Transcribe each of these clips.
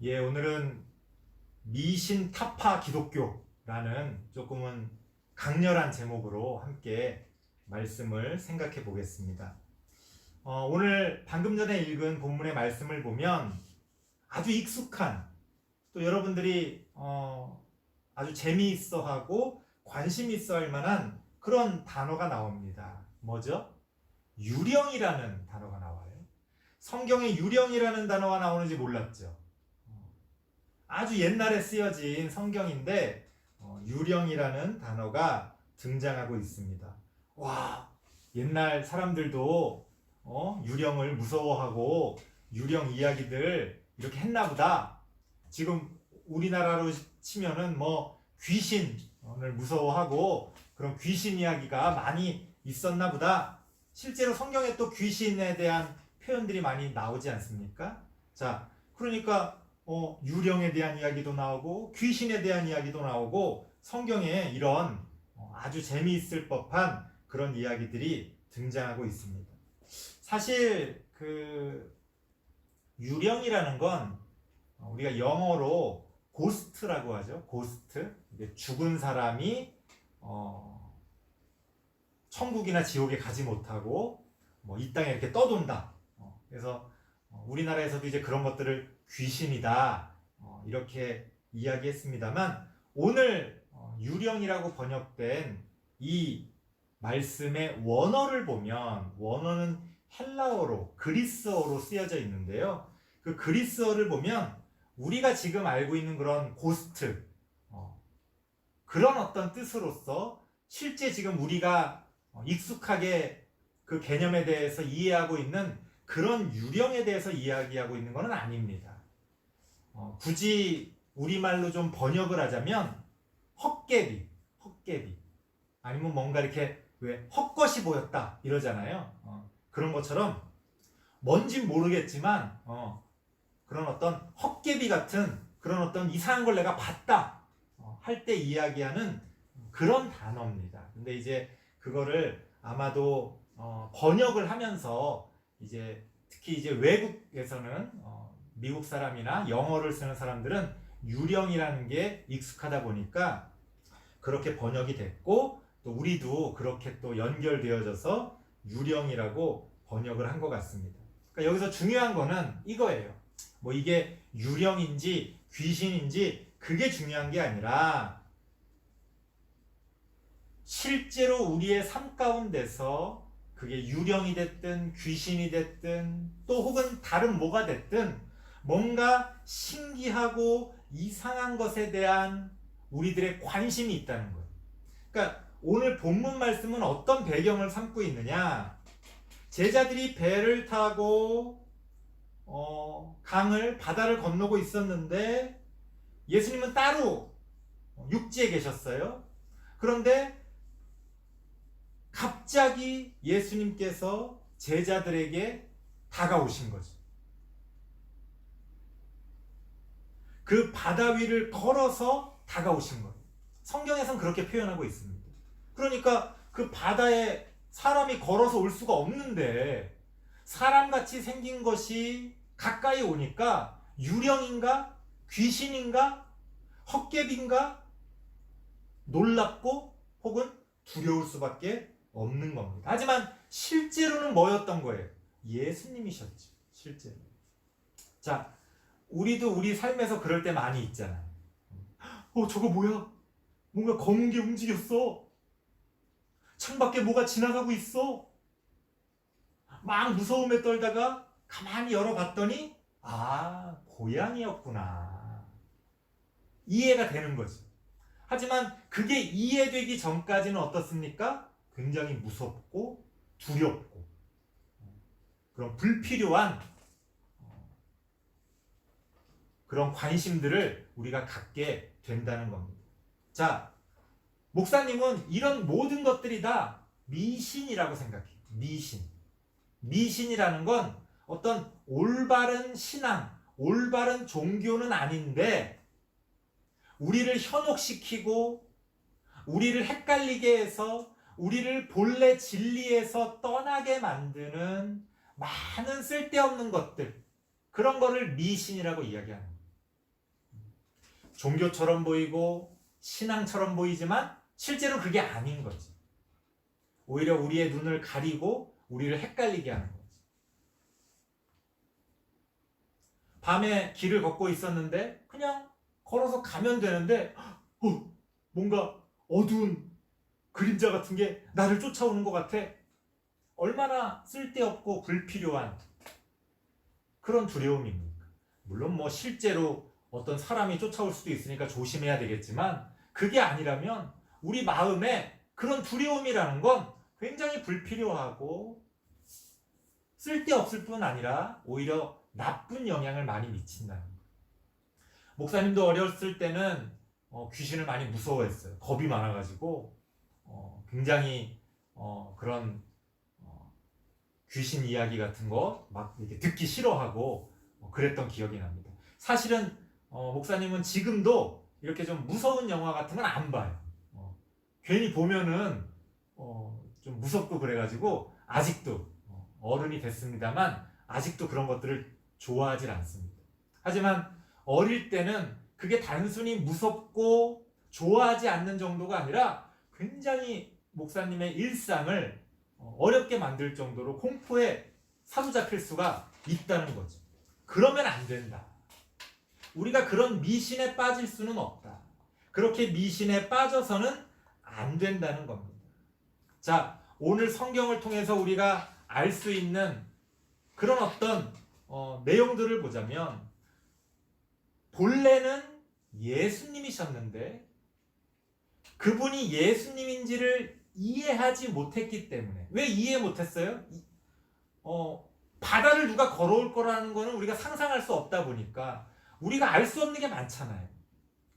예, 오늘은 미신 타파 기독교라는 조금은 강렬한 제목으로 함께 말씀을 생각해 보겠습니다. 오늘 방금 전에 읽은 본문의 말씀을 보면 아주 익숙한, 또 여러분들이 아주 재미있어하고 관심 있어 할 만한 그런 단어가 나옵니다. 뭐죠? 유령이라는 단어가 나와요. 성경에 유령이라는 단어가 나오는지 몰랐죠? 아주 옛날에 쓰여진 성경인데 유령이라는 단어가 등장하고 있습니다. 와, 옛날 사람들도 유령을 무서워하고 유령 이야기들 이렇게 했나 보다. 지금 우리나라로 치면은 귀신을 무서워하고 그런 귀신 이야기가 많이 있었나 보다. 실제로 성경에 또 귀신에 대한 표현들이 많이 나오지 않습니까? 자, 그러니까 유령에 대한 이야기도 나오고 귀신에 대한 이야기도 나오고 성경에 이런 아주 재미있을 법한 그런 이야기들이 등장하고 있습니다. 사실 그 유령이라는 건 우리가 영어로 고스트라고 하죠. 고스트. 죽은 사람이 천국이나 지옥에 가지 못하고 이 땅에 이렇게 떠돈다. 그래서 우리나라에서도 이제 그런 것들을 귀신이다 이렇게 이야기했습니다만, 오늘 유령이라고 번역된 이 말씀의 원어를 보면, 원어는 헬라어로 그리스어로 쓰여져 있는데요. 그 그리스어를 보면 우리가 지금 알고 있는 그런 고스트, 그런 어떤 뜻으로서 실제 지금 우리가 익숙하게 그 개념에 대해서 이해하고 있는 그런 유령에 대해서 이야기하고 있는 것은 아닙니다. 굳이 우리말로 좀 번역을 하자면 헛개비 아니면 뭔가 이렇게 왜 헛것이 보였다 이러잖아요. 그런 것처럼 뭔진 모르겠지만 그런 어떤 헛개비 같은 그런 어떤 이상한 걸 내가 봤다 할 때 이야기하는 그런 단어입니다. 근데 이제 그거를 아마도 번역을 하면서 이제 특히 이제 외국에서는 미국 사람이나 영어를 쓰는 사람들은 유령이라는 게 익숙하다 보니까 그렇게 번역이 됐고, 또 우리도 그렇게 또 연결되어져서 유령이라고 번역을 한 것 같습니다. 그러니까 여기서 중요한 거는 이거예요. 이게 유령인지 귀신인지 그게 중요한 게 아니라 실제로 우리의 삶 가운데서 그게 유령이 됐든 귀신이 됐든 또 혹은 다른 뭐가 됐든 뭔가 신기하고 이상한 것에 대한 우리들의 관심이 있다는 거예요. 그러니까 오늘 본문 말씀은 어떤 배경을 삼고 있느냐? 제자들이 배를 타고 바다를 건너고 있었는데 예수님은 따로 육지에 계셨어요. 그런데 갑자기 예수님께서 제자들에게 다가오신 거죠. 그 바다 위를 걸어서 다가오신 거예요. 성경에서는 그렇게 표현하고 있습니다. 그러니까 그 바다에 사람이 걸어서 올 수가 없는데 사람같이 생긴 것이 가까이 오니까 유령인가? 귀신인가? 헛개비인가? 놀랍고 혹은 두려울 수밖에 없는 겁니다. 하지만 실제로는 뭐였던 거예요? 예수님이셨죠. 실제로. 자, 우리도 우리 삶에서 그럴 때 많이 있잖아요. 저거 뭐야? 뭔가 검은 게 움직였어. 창밖에 뭐가 지나가고 있어. 막 무서움에 떨다가 가만히 열어봤더니 고양이였구나. 이해가 되는 거죠. 하지만 그게 이해되기 전까지는 어떻습니까? 굉장히 무섭고 두렵고 그런 불필요한 그런 관심들을 우리가 갖게 된다는 겁니다. 자, 목사님은 이런 모든 것들이 다 미신이라고 생각해요. 미신이라는 건 어떤 올바른 신앙, 올바른 종교는 아닌데 우리를 현혹시키고 우리를 헷갈리게 해서 우리를 본래 진리에서 떠나게 만드는 많은 쓸데없는 것들, 그런 거를 미신이라고 이야기하는 거예요. 종교처럼 보이고 신앙처럼 보이지만 실제로 그게 아닌 거지. 오히려 우리의 눈을 가리고 우리를 헷갈리게 하는 거지. 밤에 길을 걷고 있었는데 그냥 걸어서 가면 되는데 뭔가 어두운 그림자 같은 게 나를 쫓아오는 것 같아. 얼마나 쓸데없고 불필요한 그런 두려움입니까? 물론 뭐 실제로 어떤 사람이 쫓아올 수도 있으니까 조심해야 되겠지만 그게 아니라면 우리 마음에 그런 두려움이라는 건 굉장히 불필요하고 쓸데없을 뿐 아니라 오히려 나쁜 영향을 많이 미친다는 거예요. 목사님도 어렸을 때는 귀신을 많이 무서워했어요. 겁이 많아가지고 굉장히 그런 귀신 이야기 같은 거 막 이렇게 듣기 싫어하고 그랬던 기억이 납니다. 사실은 목사님은 지금도 이렇게 좀 무서운 영화 같은 건 안 봐요. 괜히 보면은 좀 무섭고 그래가지고 아직도 어른이 됐습니다만 아직도 그런 것들을 좋아하질 않습니다. 하지만 어릴 때는 그게 단순히 무섭고 좋아하지 않는 정도가 아니라 굉장히 목사님의 일상을 어렵게 만들 정도로 공포에 사로잡힐 수가 있다는 거죠. 그러면 안 된다. 우리가 그런 미신에 빠질 수는 없다. 그렇게 미신에 빠져서는 안 된다는 겁니다. 자, 오늘 성경을 통해서 우리가 알 수 있는 그런 어떤 내용들을 보자면 본래는 예수님이셨는데 그분이 예수님인지를 이해하지 못했기 때문에. 왜 이해 못했어요? 바다를 누가 걸어올 거라는 거는 우리가 상상할 수 없다 보니까 우리가 알 수 없는 게 많잖아요.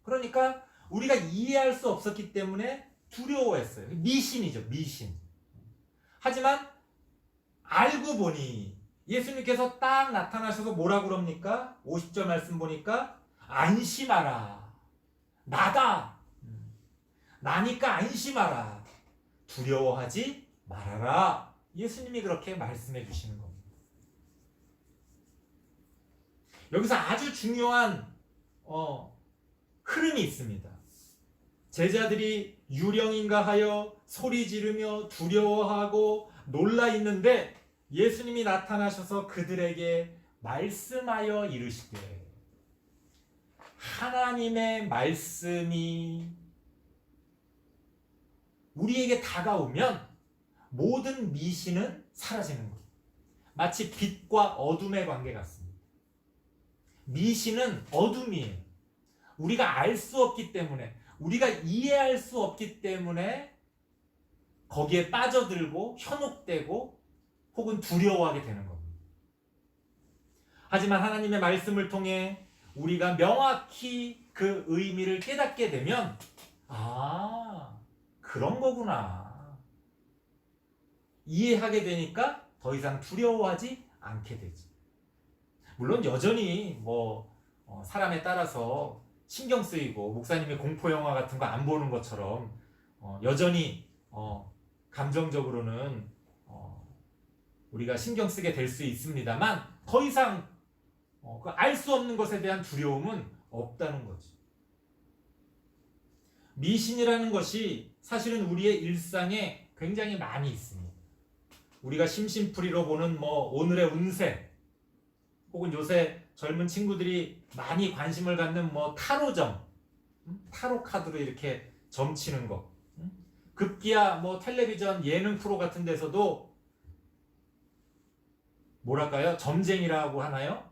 그러니까 우리가 이해할 수 없었기 때문에 두려워했어요. 미신이죠, 미신. 하지만 알고 보니 예수님께서 딱 나타나셔서 뭐라 그럽니까? 50절 말씀 보니까 안심하라. 나다. 나니까 안심하라. 두려워하지 말아라. 예수님이 그렇게 말씀해 주시는 겁니다. 여기서 아주 중요한 흐름이 있습니다. 제자들이 유령인가 하여 소리 지르며 두려워하고 놀라 있는데 예수님이 나타나셔서 그들에게 말씀하여 이르시되 하나님의 말씀이 우리에게 다가오면 모든 미신은 사라지는 거예요. 마치 빛과 어둠의 관계 같습니다. 미신은 어둠이에요. 우리가 알 수 없기 때문에, 우리가 이해할 수 없기 때문에 거기에 빠져들고 현혹되고 혹은 두려워하게 되는 겁니다. 하지만 하나님의 말씀을 통해 우리가 명확히 그 의미를 깨닫게 되면 그런 거구나. 이해하게 되니까 더 이상 두려워하지 않게 되지. 물론 여전히 사람에 따라서 신경 쓰이고 목사님의 공포 영화 같은 거 안 보는 것처럼 여전히 감정적으로는 우리가 신경 쓰게 될 수 있습니다만 더 이상 알 수 없는 것에 대한 두려움은 없다는 거지. 미신이라는 것이 사실은 우리의 일상에 굉장히 많이 있습니다. 우리가 심심풀이로 보는 오늘의 운세, 혹은 요새 젊은 친구들이 많이 관심을 갖는 타로점, 타로 카드로 이렇게 점치는 거, 급기야 텔레비전 예능 프로 같은 데서도 뭐랄까요? 점쟁이라고 하나요?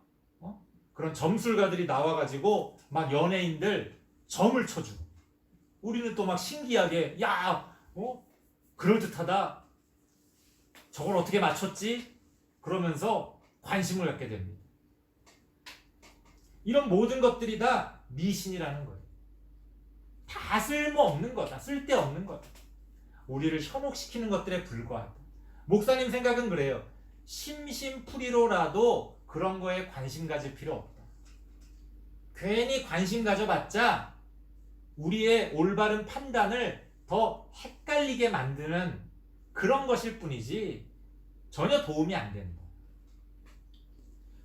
그런 점술가들이 나와가지고 막 연예인들 점을 쳐주고 우리는 또 막 신기하게 그럴듯하다. 저걸 어떻게 맞췄지? 그러면서 관심을 갖게 됩니다. 이런 모든 것들이 다 미신이라는 거예요. 다 쓸모없는 거다. 쓸데없는 거다. 우리를 현혹시키는 것들에 불과하다. 목사님 생각은 그래요. 심심풀이로라도 그런 거에 관심 가질 필요 없다. 괜히 관심 가져봤자 우리의 올바른 판단을 더 헷갈리게 만드는 그런 것일 뿐이지 전혀 도움이 안 된다.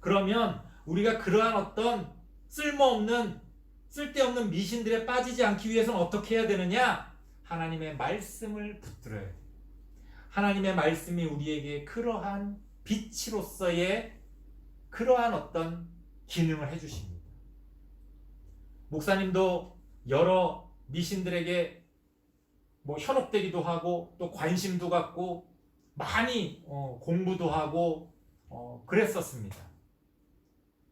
그러면 우리가 그러한 어떤 쓸모없는 쓸데없는 미신들에 빠지지 않기 위해서는 어떻게 해야 되느냐? 하나님의 말씀을 붙들어야 돼요. 하나님의 말씀이 우리에게 그러한 빛으로서의 그러한 어떤 기능을 해주십니다. 목사님도 여러 미신들에게 현혹되기도 하고 또 관심도 갖고 많이 공부도 하고 그랬었습니다.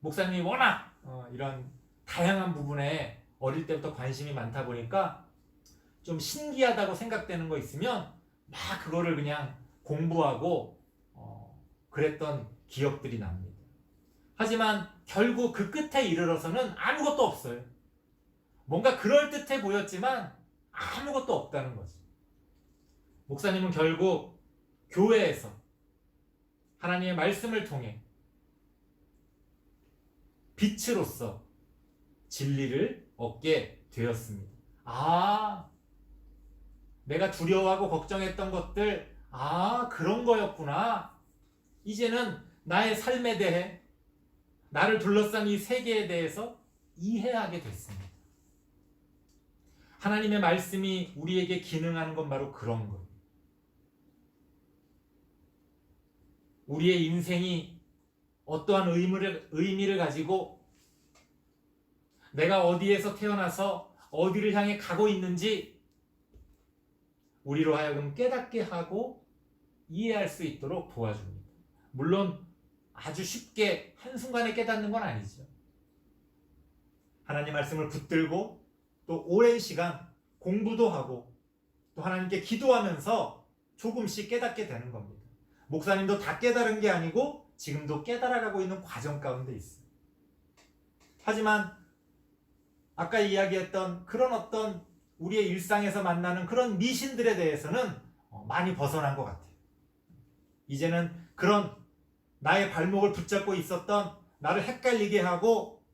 목사님이 워낙 이런 다양한 부분에 어릴 때부터 관심이 많다 보니까 좀 신기하다고 생각되는 거 있으면 막 그거를 그냥 공부하고 그랬던 기억들이 납니다. 하지만 결국 그 끝에 이르러서는 아무것도 없어요. 뭔가 그럴듯해 보였지만 아무것도 없다는 거지. 목사님은 결국 교회에서 하나님의 말씀을 통해 빛으로서 진리를 얻게 되었습니다. 내가 두려워하고 걱정했던 것들, 그런 거였구나. 이제는 나의 삶에 대해, 나를 둘러싼 이 세계에 대해서 이해하게 됐습니다. 하나님의 말씀이 우리에게 기능하는 건 바로 그런 거예요. 우리의 인생이 어떠한 의미를 가지고 내가 어디에서 태어나서 어디를 향해 가고 있는지 우리로 하여금 깨닫게 하고 이해할 수 있도록 도와줍니다. 물론 아주 쉽게 한순간에 깨닫는 건 아니죠. 하나님 말씀을 붙들고 또 오랜 시간 공부도 하고 또 하나님께 기도하면서 조금씩 깨닫게 되는 겁니다. 목사님도 다 깨달은 게 아니고 지금도 깨달아가고 있는 과정 가운데 있어요. 하지만 아까 이야기했던 그런 어떤 우리의 일상에서 만나는 그런 미신들에 대해서는 많이 벗어난 것 같아요. 이제는 그런 나의 발목을 붙잡고 있었던, 나를 헷갈리게 하고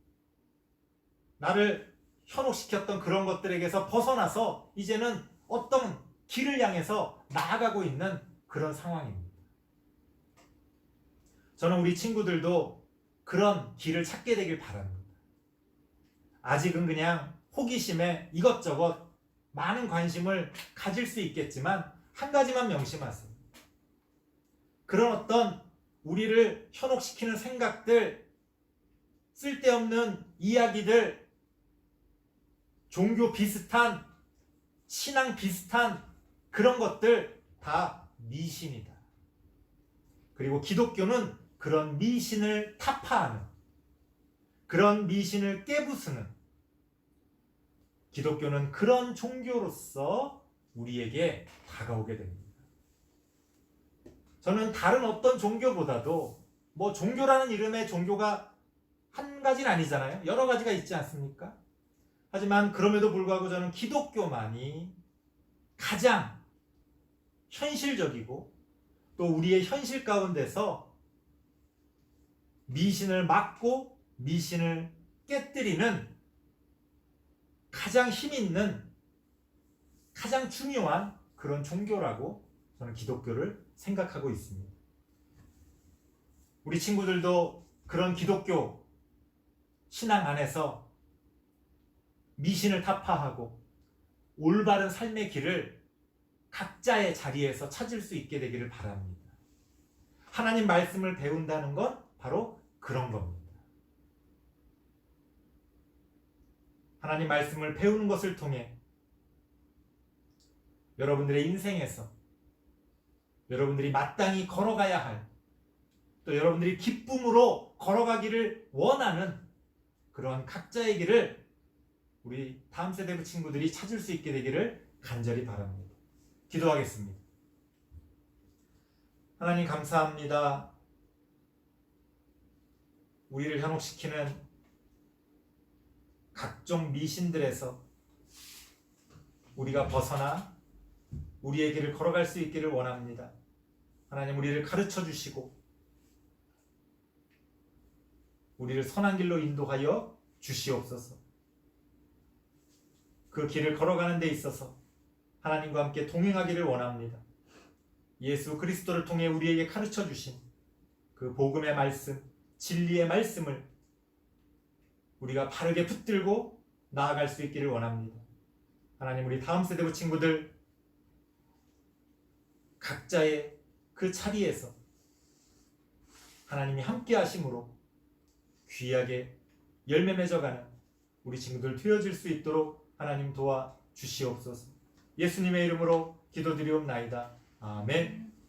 나를 현혹시켰던 그런 것들에게서 벗어나서 이제는 어떤 길을 향해서 나아가고 있는 그런 상황입니다. 저는 우리 친구들도 그런 길을 찾게 되길 바랍니다. 아직은 그냥 호기심에 이것저것 많은 관심을 가질 수 있겠지만 한 가지만 명심하세요. 그런 어떤 우리를 현혹시키는 생각들, 쓸데없는 이야기들, 종교 비슷한, 신앙 비슷한 그런 것들 다 미신이다. 그리고 기독교는 그런 미신을 타파하는, 그런 미신을 깨부수는, 기독교는 그런 종교로서 우리에게 다가오게 됩니다. 저는 다른 어떤 종교보다도 종교라는 이름의 종교가 한 가지는 아니잖아요. 여러 가지가 있지 않습니까? 하지만 그럼에도 불구하고 저는 기독교만이 가장 현실적이고 또 우리의 현실 가운데서 미신을 막고 미신을 깨뜨리는 가장 힘 있는, 가장 중요한 그런 종교라고 저는 기독교를 생각하고 있습니다. 우리 친구들도 그런 기독교 신앙 안에서 미신을 타파하고 올바른 삶의 길을 각자의 자리에서 찾을 수 있게 되기를 바랍니다. 하나님 말씀을 배운다는 건 바로 그런 겁니다. 하나님 말씀을 배우는 것을 통해 여러분들의 인생에서 여러분들이 마땅히 걸어가야 할, 또 여러분들이 기쁨으로 걸어가기를 원하는 그러한 각자의 길을 우리 다음 세대 친구들이 찾을 수 있게 되기를 간절히 바랍니다. 기도하겠습니다. 하나님 감사합니다. 우리를 현혹시키는 각종 미신들에서 우리가 벗어나 우리의 길을 걸어갈 수 있기를 원합니다. 하나님 우리를 가르쳐 주시고 우리를 선한 길로 인도하여 주시옵소서. 그 길을 걸어가는 데 있어서 하나님과 함께 동행하기를 원합니다. 예수 그리스도를 통해 우리에게 가르쳐 주신 그 복음의 말씀, 진리의 말씀을 우리가 바르게 붙들고 나아갈 수 있기를 원합니다. 하나님, 우리 다음 세대 친구들 각자의 그 자리에서 하나님이 함께 하심으로 귀하게 열매 맺어가는 우리 친구들 되어질 수 있도록 하나님 도와 주시옵소서. 예수님의 이름으로 기도드리옵나이다. 아멘.